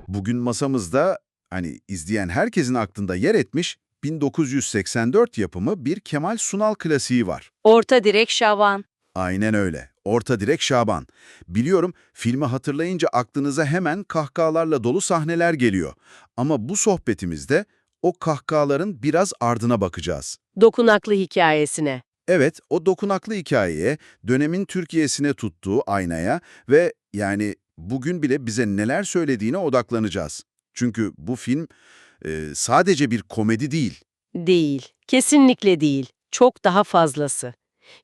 Bugün masamızda izleyen herkesin aklında yer etmiş 1984 yapımı bir Kemal Sunal klasiği var. Orta direk Şaban. Aynen öyle. Orta direk Şaban. Biliyorum filmi hatırlayınca aklınıza hemen kahkahalarla dolu sahneler geliyor. Ama bu sohbetimizde o kahkahaların biraz ardına bakacağız. Dokunaklı hikayesine. Evet, o dokunaklı hikayeye, dönemin Türkiye'sine tuttuğu aynaya ve bugün bile bize neler söylediğine odaklanacağız. Çünkü bu film sadece bir komedi değil. Değil. Kesinlikle değil. Çok daha fazlası.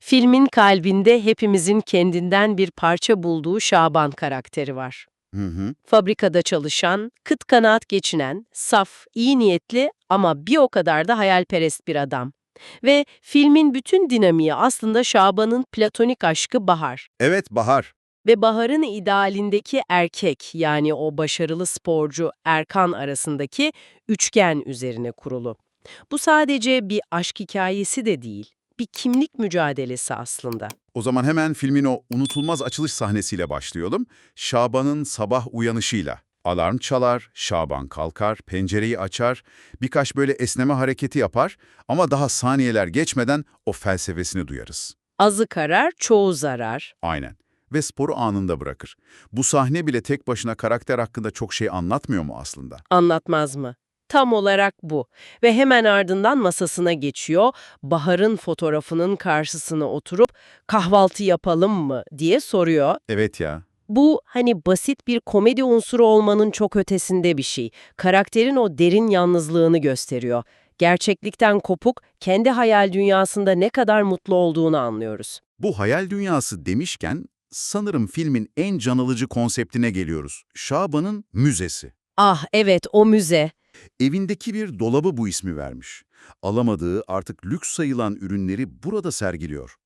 Filmin kalbinde hepimizin kendinden bir parça bulduğu Şaban karakteri var. Hı hı. Fabrikada çalışan, kıt kanaat geçinen, saf, iyi niyetli ama bir o kadar da hayalperest bir adam. Ve filmin bütün dinamiği aslında Şaban'ın platonik aşkı Bahar. Evet, Bahar. Ve Bahar'ın idealindeki erkek, yani o başarılı sporcu Erkan arasındaki üçgen üzerine kurulu. Bu sadece bir aşk hikayesi de değil, bir kimlik mücadelesi aslında. O zaman hemen filmin o unutulmaz açılış sahnesiyle başlayalım. Şaban'ın sabah uyanışıyla. Alarm çalar, Şaban kalkar, pencereyi açar, birkaç böyle esneme hareketi yapar ama daha saniyeler geçmeden o felsefesini duyarız. Azı karar, çoğu zarar. Aynen. Ve sporu anında bırakır. Bu sahne bile tek başına karakter hakkında çok şey anlatmıyor mu aslında? Anlatmaz mı? Tam olarak bu. Ve hemen ardından masasına geçiyor, Bahar'ın fotoğrafının karşısına oturup kahvaltı yapalım mı diye soruyor. Evet ya. Bu hani basit bir komedi unsuru olmanın çok ötesinde bir şey. Karakterin o derin yalnızlığını gösteriyor. Gerçeklikten kopuk, kendi hayal dünyasında ne kadar mutlu olduğunu anlıyoruz. Bu hayal dünyası demişken sanırım filmin en can alıcı konseptine geliyoruz. Şaban'ın müzesi. Ah evet, o müze. Evindeki bir dolabı bu ismi vermiş. Alamadığı artık lüks sayılan ürünleri burada sergiliyor.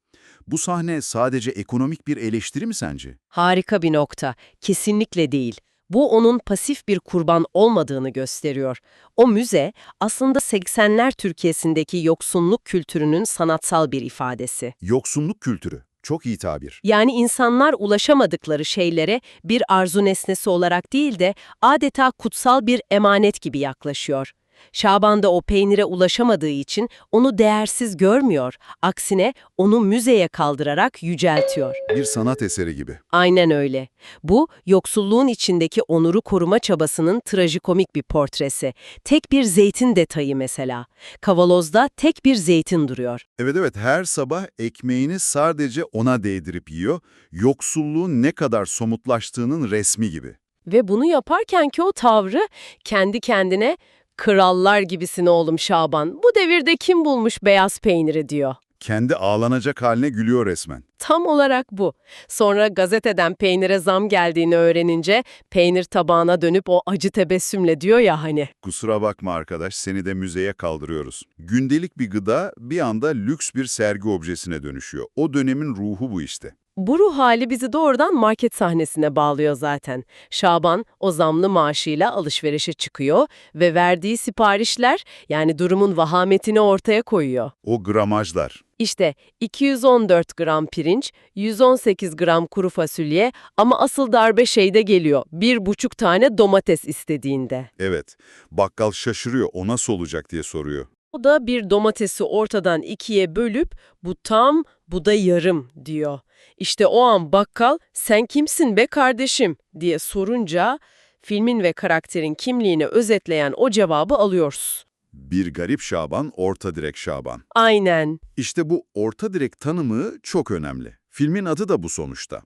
Bu sahne sadece ekonomik bir eleştiri mi sence? Harika bir nokta. Kesinlikle değil. Bu onun pasif bir kurban olmadığını gösteriyor. O müze aslında 80'ler Türkiye'sindeki yoksunluk kültürünün sanatsal bir ifadesi. Yoksunluk kültürü. Çok iyi tabir. Yani insanlar ulaşamadıkları şeylere bir arzu nesnesi olarak değil de adeta kutsal bir emanet gibi yaklaşıyor. Şaban da o peynire ulaşamadığı için onu değersiz görmüyor. Aksine onu müzeye kaldırarak yüceltiyor. Bir sanat eseri gibi. Aynen öyle. Bu, yoksulluğun içindeki onuru koruma çabasının trajikomik bir portresi. Tek bir zeytin detayı mesela. Kavanozda tek bir zeytin duruyor. Evet, her sabah ekmeğini sadece ona değdirip yiyor. Yoksulluğun ne kadar somutlaştığının resmi gibi. Ve bunu yaparkenki o tavrı kendi kendine krallar gibisin oğlum Şaban. Bu devirde kim bulmuş beyaz peyniri diyor. Kendi ağlanacak haline gülüyor resmen. Tam olarak bu. Sonra gazeteden peynire zam geldiğini öğrenince peynir tabağına dönüp o acı tebessümle diyor ya hani. Kusura bakma arkadaş, seni de müzeye kaldırıyoruz. Gündelik bir gıda bir anda lüks bir sergi objesine dönüşüyor. O dönemin ruhu bu işte. Bu ruh hali bizi doğrudan market sahnesine bağlıyor zaten. Şaban o zamlı maaşıyla alışverişe çıkıyor ve verdiği siparişler yani durumun vahametini ortaya koyuyor. O gramajlar. İşte 214 gram pirinç, 118 gram kuru fasulye ama asıl darbe şeyde geliyor. 1,5 tane domates istediğinde. Evet, bakkal şaşırıyor, o nasıl olacak diye soruyor. O da bir domatesi ortadan ikiye bölüp bu tam, bu da yarım diyor. İşte o an bakkal sen kimsin be kardeşim diye sorunca filmin ve karakterin kimliğini özetleyen o cevabı alıyoruz. Bir garip Şaban, orta direk Şaban. Aynen. İşte bu orta direk tanımı çok önemli. Filmin adı da bu sonuçta.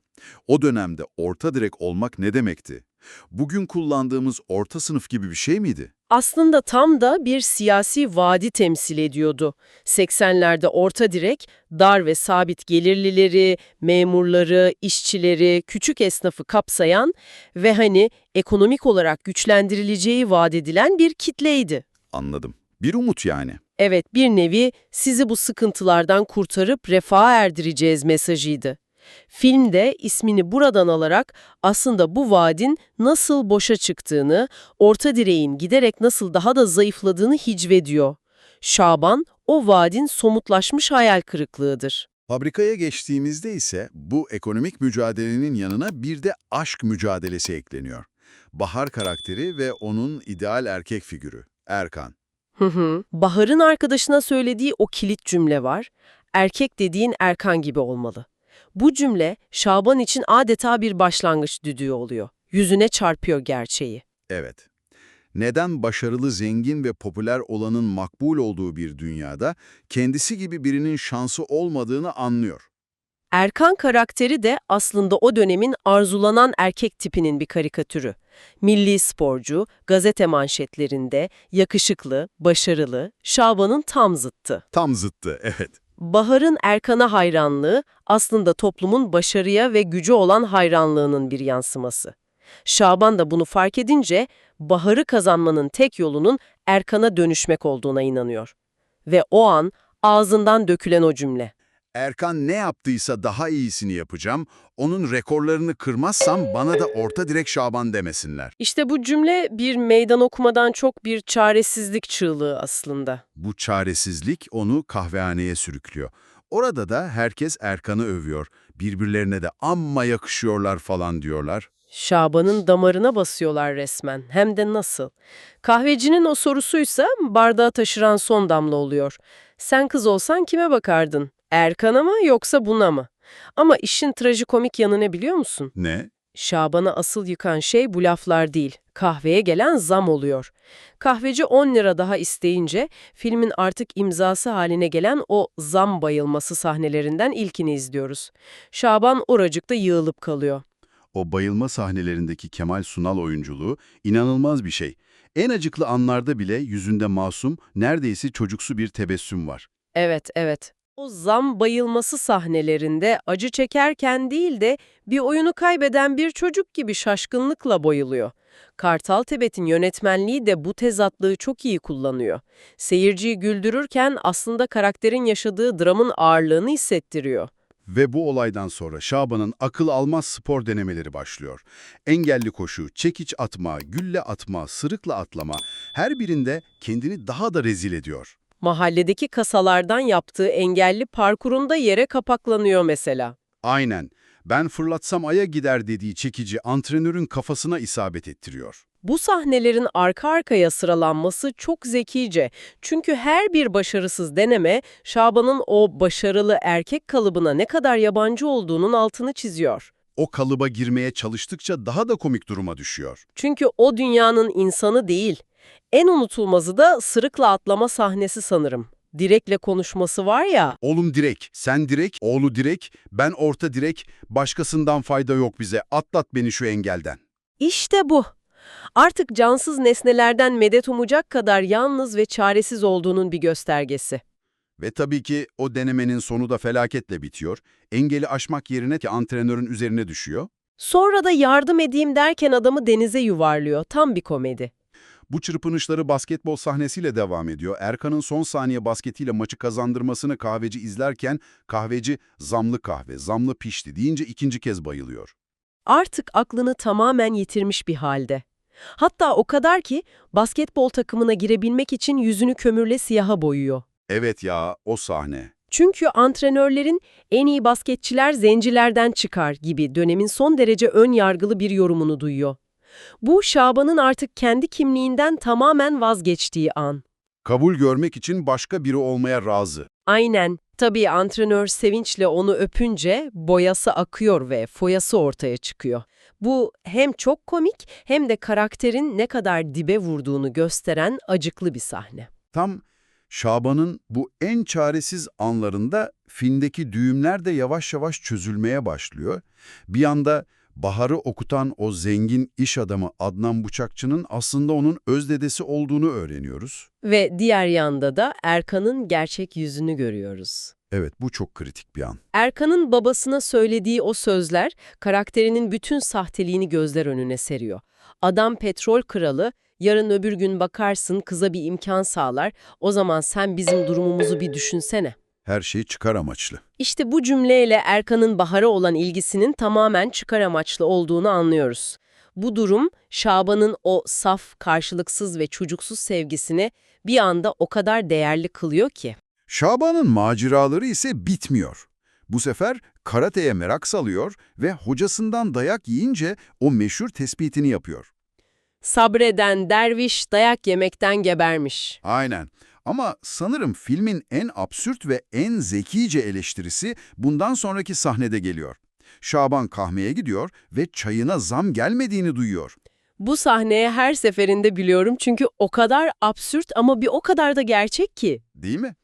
O dönemde orta direk olmak ne demekti? Bugün kullandığımız orta sınıf gibi bir şey miydi? Aslında tam da bir siyasi vaadi temsil ediyordu. 80'lerde orta direk, dar ve sabit gelirlileri, memurları, işçileri, küçük esnafı kapsayan ve hani ekonomik olarak güçlendirileceği vaat edilen bir kitleydi. Anladım. Bir umut yani. Evet, bir nevi sizi bu sıkıntılardan kurtarıp refaha erdireceğiz mesajıydı. Filmde ismini buradan alarak aslında bu vaadin nasıl boşa çıktığını, orta direğin giderek nasıl daha da zayıfladığını hicvediyor. Şaban, o vaadin somutlaşmış hayal kırıklığıdır. Fabrikaya geçtiğimizde ise bu ekonomik mücadelenin yanına bir de aşk mücadelesi ekleniyor. Bahar karakteri ve onun ideal erkek figürü, Erkan. Hı hı. Bahar'ın arkadaşına söylediği o kilit cümle var. Erkek dediğin Erkan gibi olmalı. Bu cümle Şaban için adeta bir başlangıç düdüğü oluyor. Yüzüne çarpıyor gerçeği. Evet. Neden başarılı, zengin ve popüler olanın makbul olduğu bir dünyada kendisi gibi birinin şansı olmadığını anlıyor. Erkan karakteri de aslında o dönemin arzulanan erkek tipinin bir karikatürü. Milli sporcu, gazete manşetlerinde, yakışıklı, başarılı, Şaban'ın tam zıttı. Tam zıttı, evet. Bahar'ın Erkan'a hayranlığı aslında toplumun başarıya ve gücü olan hayranlığının bir yansıması. Şaban da bunu fark edince Bahar'ı kazanmanın tek yolunun Erkan'a dönüşmek olduğuna inanıyor. Ve o an ağzından dökülen o cümle. Erkan ne yaptıysa daha iyisini yapacağım, onun rekorlarını kırmazsam bana da orta direk Şaban demesinler. İşte bu cümle bir meydan okumadan çok bir çaresizlik çığlığı aslında. Bu çaresizlik onu kahvehaneye sürüklüyor. Orada da herkes Erkan'ı övüyor. Birbirlerine de amma yakışıyorlar falan diyorlar. Şaban'ın damarına basıyorlar resmen. Hem de nasıl? Kahvecinin o sorusuysa bardağı taşıran son damla oluyor. Sen kız olsan kime bakardın? Erkan'a mı yoksa buna mı? Ama işin trajikomik yanı ne biliyor musun? Ne? Şaban'a asıl yıkan şey bu laflar değil. Kahveye gelen zam oluyor. Kahveci 10 lira daha isteyince filmin artık imzası haline gelen o zam bayılması sahnelerinden ilkini izliyoruz. Şaban oracıkta yığılıp kalıyor. O bayılma sahnelerindeki Kemal Sunal oyunculuğu inanılmaz bir şey. En acıklı anlarda bile yüzünde masum, neredeyse çocuksu bir tebessüm var. Evet, evet. O zam bayılması sahnelerinde acı çekerken değil de bir oyunu kaybeden bir çocuk gibi şaşkınlıkla bayılıyor. Kartal Tibet'in yönetmenliği de bu tezatlığı çok iyi kullanıyor. Seyirciyi güldürürken aslında karakterin yaşadığı dramın ağırlığını hissettiriyor. Ve bu olaydan sonra Şaban'ın akıl almaz spor denemeleri başlıyor. Engelli koşu, çekiç atma, gülle atma, sırıkla atlama, her birinde kendini daha da rezil ediyor. Mahalledeki kasalardan yaptığı engelli parkurunda yere kapaklanıyor mesela. Aynen, ben fırlatsam aya gider dediği çekici antrenörün kafasına isabet ettiriyor. Bu sahnelerin arka arkaya sıralanması çok zekice. Çünkü her bir başarısız deneme Şaban'ın o başarılı erkek kalıbına ne kadar yabancı olduğunun altını çiziyor. O kalıba girmeye çalıştıkça daha da komik duruma düşüyor. Çünkü o dünyanın insanı değil. En unutulmazı da sırıkla atlama sahnesi sanırım. Direkle konuşması var ya. Oğlum direk, sen direk, oğlu direk, ben orta direk, başkasından fayda yok bize, atlat beni şu engelden. İşte bu. Artık cansız nesnelerden medet umacak kadar yalnız ve çaresiz olduğunun bir göstergesi. Ve tabii ki o denemenin sonu da felaketle bitiyor. Engeli aşmak yerine ki antrenörün üzerine düşüyor. Sonra da yardım edeyim derken adamı denize yuvarlıyor. Tam bir komedi. Bu çırpınışları basketbol sahnesiyle devam ediyor. Erkan'ın son saniye basketiyle maçı kazandırmasını kahveci izlerken kahveci zamlı kahve, zamlı pişti deyince ikinci kez bayılıyor. Artık aklını tamamen yitirmiş bir halde. Hatta o kadar ki basketbol takımına girebilmek için yüzünü kömürle siyaha boyuyor. Evet ya, o sahne. Çünkü antrenörlerin en iyi basketçiler zencilerden çıkar gibi dönemin son derece ön yargılı bir yorumunu duyuyor. Bu Şaban'ın artık kendi kimliğinden tamamen vazgeçtiği an. Kabul görmek için başka biri olmaya razı. Aynen. Tabii antrenör sevinçle onu öpünce boyası akıyor ve foyası ortaya çıkıyor. Bu hem çok komik hem de karakterin ne kadar dibe vurduğunu gösteren acıklı bir sahne. Tam Şaban'ın bu en çaresiz anlarında filmdeki düğümler de yavaş yavaş çözülmeye başlıyor. Bir anda Bahar'ı okutan o zengin iş adamı Adnan Bıçakçı'nın aslında onun özdedesi olduğunu öğreniyoruz. Ve diğer yanda da Erkan'ın gerçek yüzünü görüyoruz. Evet, bu çok kritik bir an. Erkan'ın babasına söylediği o sözler karakterinin bütün sahteliğini gözler önüne seriyor. Adam petrol kralı, yarın öbür gün bakarsın kıza bir imkan sağlar, o zaman sen bizim durumumuzu bir düşünsene. Her şey çıkar amaçlı. İşte bu cümleyle Erkan'ın Bahar'a olan ilgisinin tamamen çıkar amaçlı olduğunu anlıyoruz. Bu durum Şaban'ın o saf, karşılıksız ve çocuksuz sevgisini bir anda o kadar değerli kılıyor ki. Şaban'ın maceraları ise bitmiyor. Bu sefer karateye merak salıyor ve hocasından dayak yiyince o meşhur tespitini yapıyor. Sabreden derviş dayak yemekten gebermiş. Aynen. Ama sanırım filmin en absürt ve en zekice eleştirisi bundan sonraki sahnede geliyor. Şaban kahveye gidiyor ve çayına zam gelmediğini duyuyor. Bu sahneye her seferinde biliyorum çünkü o kadar absürt ama bir o kadar da gerçek ki. Değil mi?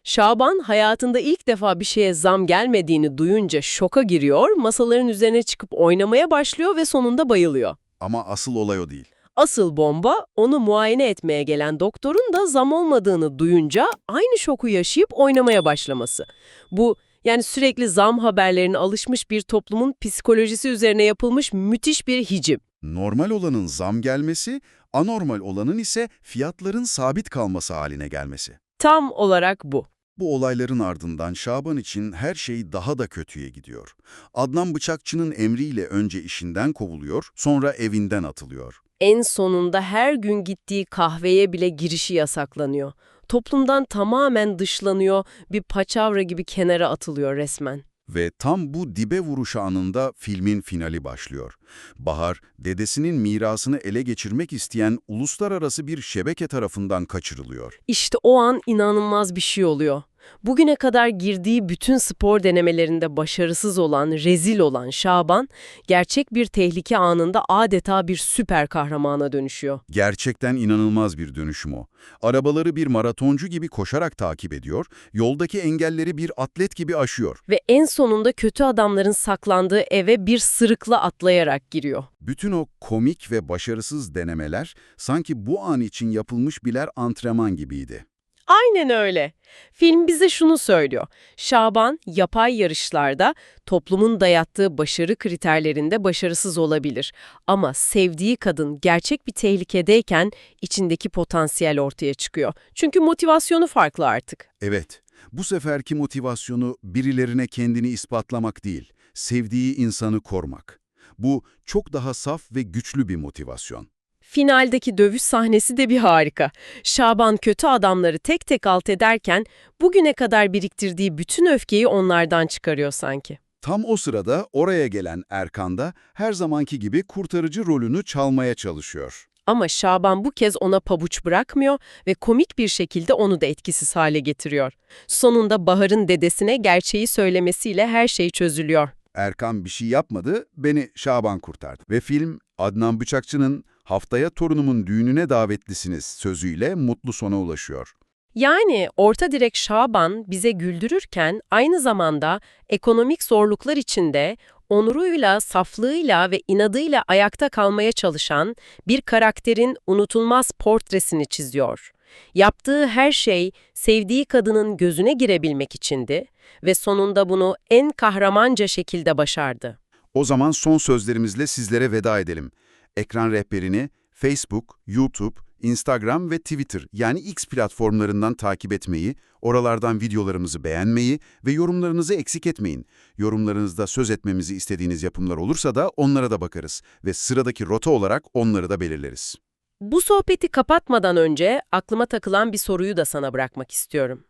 Şaban hayatında ilk defa bir şeye zam gelmediğini duyunca şoka giriyor, masaların üzerine çıkıp oynamaya başlıyor ve sonunda bayılıyor. Ama asıl olay o değil. Asıl bomba, onu muayene etmeye gelen doktorun da zam olmadığını duyunca aynı şoku yaşayıp oynamaya başlaması. Bu, yani sürekli zam haberlerine alışmış bir toplumun psikolojisi üzerine yapılmış müthiş bir hicim. Normal olanın zam gelmesi, anormal olanın ise fiyatların sabit kalması haline gelmesi. Tam olarak bu. Bu olayların ardından Şaban için her şey daha da kötüye gidiyor. Adnan Bıçakçı'nın emriyle önce işinden kovuluyor, sonra evinden atılıyor. En sonunda her gün gittiği kahveye bile girişi yasaklanıyor. Toplumdan tamamen dışlanıyor, bir paçavra gibi kenara atılıyor resmen. Ve tam bu dibe vuruş anında filmin finali başlıyor. Bahar, dedesinin mirasını ele geçirmek isteyen uluslararası bir şebeke tarafından kaçırılıyor. İşte o an inanılmaz bir şey oluyor. Bugüne kadar girdiği bütün spor denemelerinde başarısız olan, rezil olan Şaban, gerçek bir tehlike anında adeta bir süper kahramana dönüşüyor. Gerçekten inanılmaz bir dönüşüm o. Arabaları bir maratoncu gibi koşarak takip ediyor, yoldaki engelleri bir atlet gibi aşıyor. Ve en sonunda kötü adamların saklandığı eve bir sırıkla atlayarak giriyor. Bütün o komik ve başarısız denemeler sanki bu an için yapılmış birer antrenman gibiydi. Aynen öyle. Film bize şunu söylüyor. Şaban, yapay yarışlarda toplumun dayattığı başarı kriterlerinde başarısız olabilir. Ama sevdiği kadın gerçek bir tehlikedeyken içindeki potansiyel ortaya çıkıyor. Çünkü motivasyonu farklı artık. Evet, bu seferki motivasyonu birilerine kendini ispatlamak değil, sevdiği insanı korumak. Bu çok daha saf ve güçlü bir motivasyon. Finaldeki dövüş sahnesi de bir harika. Şaban kötü adamları tek tek alt ederken bugüne kadar biriktirdiği bütün öfkeyi onlardan çıkarıyor sanki. Tam o sırada oraya gelen Erkan da her zamanki gibi kurtarıcı rolünü çalmaya çalışıyor. Ama Şaban bu kez ona pabuç bırakmıyor ve komik bir şekilde onu da etkisiz hale getiriyor. Sonunda Bahar'ın dedesine gerçeği söylemesiyle her şey çözülüyor. Erkan bir şey yapmadı, beni Şaban kurtardı. Ve film Adnan Bıçakçı'nın "Haftaya torunumun düğününe davetlisiniz" sözüyle mutlu sona ulaşıyor. Yani orta direk Şaban bize güldürürken aynı zamanda ekonomik zorluklar içinde onuruyla, saflığıyla ve inadıyla ayakta kalmaya çalışan bir karakterin unutulmaz portresini çiziyor. Yaptığı her şey sevdiği kadının gözüne girebilmek içindi ve sonunda bunu en kahramanca şekilde başardı. O zaman son sözlerimizle sizlere veda edelim. Ekran rehberini Facebook, YouTube, Instagram ve Twitter yani X platformlarından takip etmeyi, oralardan videolarımızı beğenmeyi ve yorumlarınızı eksik etmeyin. Yorumlarınızda söz etmemizi istediğiniz yapımlar olursa da onlara da bakarız ve sıradaki rota olarak onları da belirleriz. Bu sohbeti kapatmadan önce aklıma takılan bir soruyu da sana bırakmak istiyorum.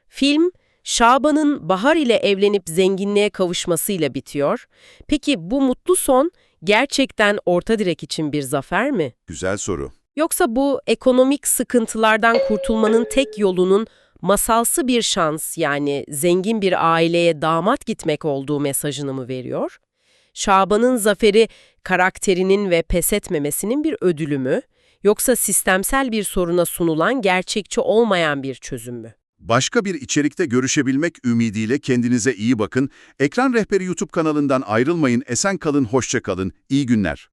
Film, Şaban'ın Bahar ile evlenip zenginliğe kavuşmasıyla bitiyor. Peki bu mutlu son gerçekten orta direk için bir zafer mi? Güzel soru. Yoksa bu ekonomik sıkıntılardan kurtulmanın tek yolunun masalsı bir şans, yani zengin bir aileye damat gitmek olduğu mesajını mı veriyor? Şaban'ın zaferi karakterinin ve pes etmemesinin bir ödülü mü? Yoksa sistemsel bir soruna sunulan gerçekçi olmayan bir çözüm mü? Başka bir içerikte görüşebilmek ümidiyle kendinize iyi bakın. Ekran Rehberi YouTube kanalından ayrılmayın, esen kalın, hoşça kalın, iyi günler.